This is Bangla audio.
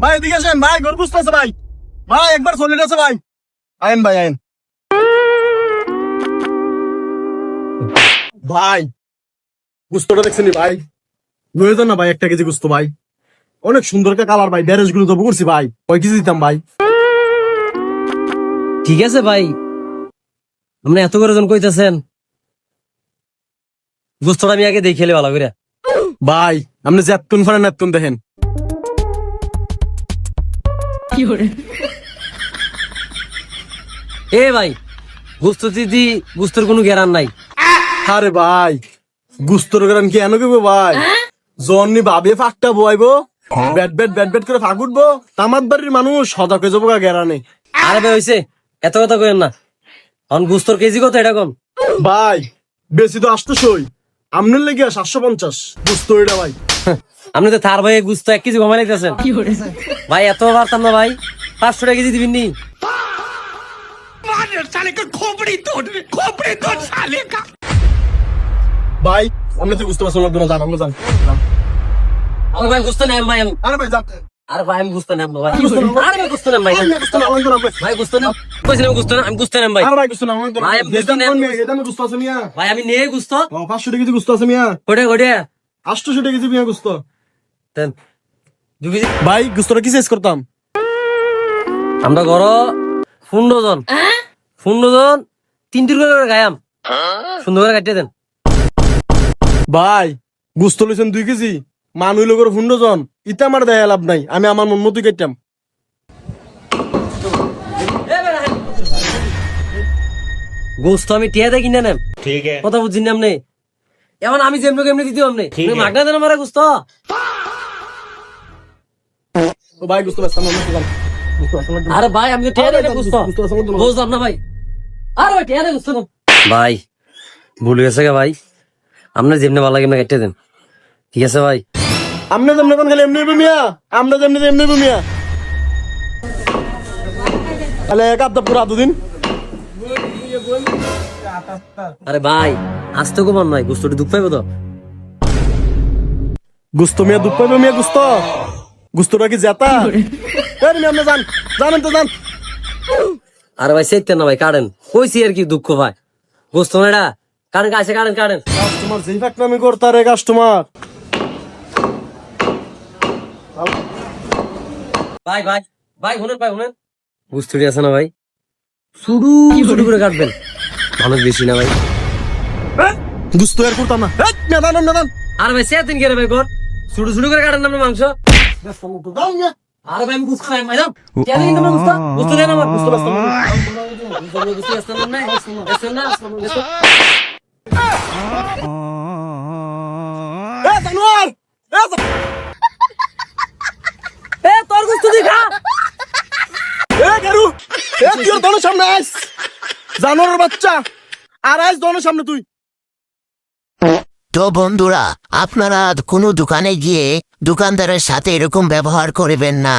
ভাই এদিকে আসেন ভাই, ঘর বুঝতেছে ভাই, ভাই একবার চলে গেছে ভাই, আইন ভাই আইন ভাই। গুস্তটা দেখছেন ভাই, লয়ে যান না ভাই 1 কেজি গুস্ত ভাই, অনেক সুন্দর একটা কালার ভাই, ব্যারেজ গুলো তো করছি ভাই, কয় কেজি দিতাম ভাই? ঠিক আছে ভাই, আপনি এত করে জন কইতেছেন, গোস্তটা আমি আগে দেখে ভালো করে। ভাই আপনি জ্যাপতুন ফারেন ন্যাপতুন দেখেন। এ ভাই, গোস্ত দিদি গোস্তর কোনো গ্যারান নাই। আরে ভাই গুস্তর করেন কি এনে কেবো ভাই, জন্নি ভাবে ফাঁকটা বইবো, ব্যাট ব্যাট ব্যাট ব্যাট করে ফাঁক উঠবো, তামার বাড়ির মানুষ সদা কে যাবো গেরানে। আরে ভাই হইছে, এত কথা কইেন না, এখন গোস্তর কেজি কত এটা কম? ভাই বেশি তো 800, আমনের লেগে 750 গুস্ত এটা ভাই। আপনি তো থার ভাই গোস্ত 1 কেজি কমাই লাইতেছেন ভাই, এত পারতাম না ভাই, 500 টাকা কেজি দিবেন নি? ভাই আপনি তো বুঝতে পারছেন না, জান আমরা জান। আরে ভাই গোস্ত নেন ভাই, আরে ভাই জান, আরে ভাই আমি গোস্ত নেন ভাই, আরে ভাই গোস্ত নেন ভাই, গুস্ত না আমার ভাই, ভাই গোস্ত নেন, কইছিলাম গোস্ত নেন, আমি গোস্ত নেন ভাই। আরে ভাই গুস্ত না আমার ভাই, আমি গুস্ত নেন। এটা আমি গুস্ত আছে মিয়া, ভাই আমি নিয়ে গোস্ত 500 টাকা কেজি গুস্ত আছে মিয়া, কোটে কোটে 800 টাকা কেজি মিয়া গুস্ত। দেন 2 কেজি। ভাই গুস্তটা কি চেঞ্জ করতাম? আমরা ঘর 15 জন, 15 জন 3 করে গায়াম, সুন্দর করে কাটিয়ে দেন। ভাই গুস্ত লইছেন 2 কেজি, মানুষ লোকের 15 জন, ইটা আমার দেয়া লাভ নাই, আমি আমার মন মতোই কাটতাম। গোস্ত আমি টিয়া দেয় কিনে নেন, ঠিক আছে কথা বুঝছি না আপনি, এমন আমি যেমনি কেমনি দিতে আপনি মাগনা দেন আমার গোস্ত। ও ভাই গুস্ত ব্যস্ত না, আরে ভাই আমি তো টিয়া দেয় গোস্ত বুঝলাম না ভাই, আরে ভাই টিয়া দেয় গোস্ত ভাই, ভুল গেছে গে ভাই, আপনার যেমনি ভালো লাগে এমনি কেটে দেন, ঠিক আছে ভাই? আমনে যেমনি কোন খালি এমনি মিয়া, আমরা যেমনি এমনি মিয়া, তাহলে এক আপদা পুরা দুদিন। আরে ভাই আসতে কমান নাই, গোস্তটি দুঃখ পাইবো তো। গুস্ত মিয়া দুধ পাইবে মিয়া, গুস্ত গুস্তটা কি জেতা? আপনি জান, জানেন তো জান। আরে ভাই সেইতেন না ভাই, কাটেন কইছি আর কি, দুঃখ ভাই গোস্ত না এটা, কাটেন কাছে কাটেন কাটেন। কাস্টমার যেই ফাঁক নামি করতারে কাস্টমার। ভাই ভাই ভাই শুনেন ভাই শুনেন, বুঝতে আছে না ভাই, শুরু শুরু করে কাটবেন, মানুষ বেশি না ভাই। গুস্ত আর করতাম না, মিয়া দান না দান। আরে ভাই সেদিন গেলে ভাই কর শুরু শুরু করে কাটেন না মাংস। আরে ভাই আমি বুঝতে পারি ম্যাডাম, কেন কিন্তু আমি বুঝতে দেন আমার বুঝতে পারতাম না, বুঝতে পারতাম না, বুঝতে না জানোয়ার, এ তোর গুস্ত দেখা, গারু তুই দনের সামনে আইস, জানোয়ারের বাচ্চা, আর আইস দনের সামনে তুই। তো বন্ধুরা, আপনারা কোনো দোকানে গিয়ে দোকানদারের সাথে এরকম ব্যবহার করবেন না।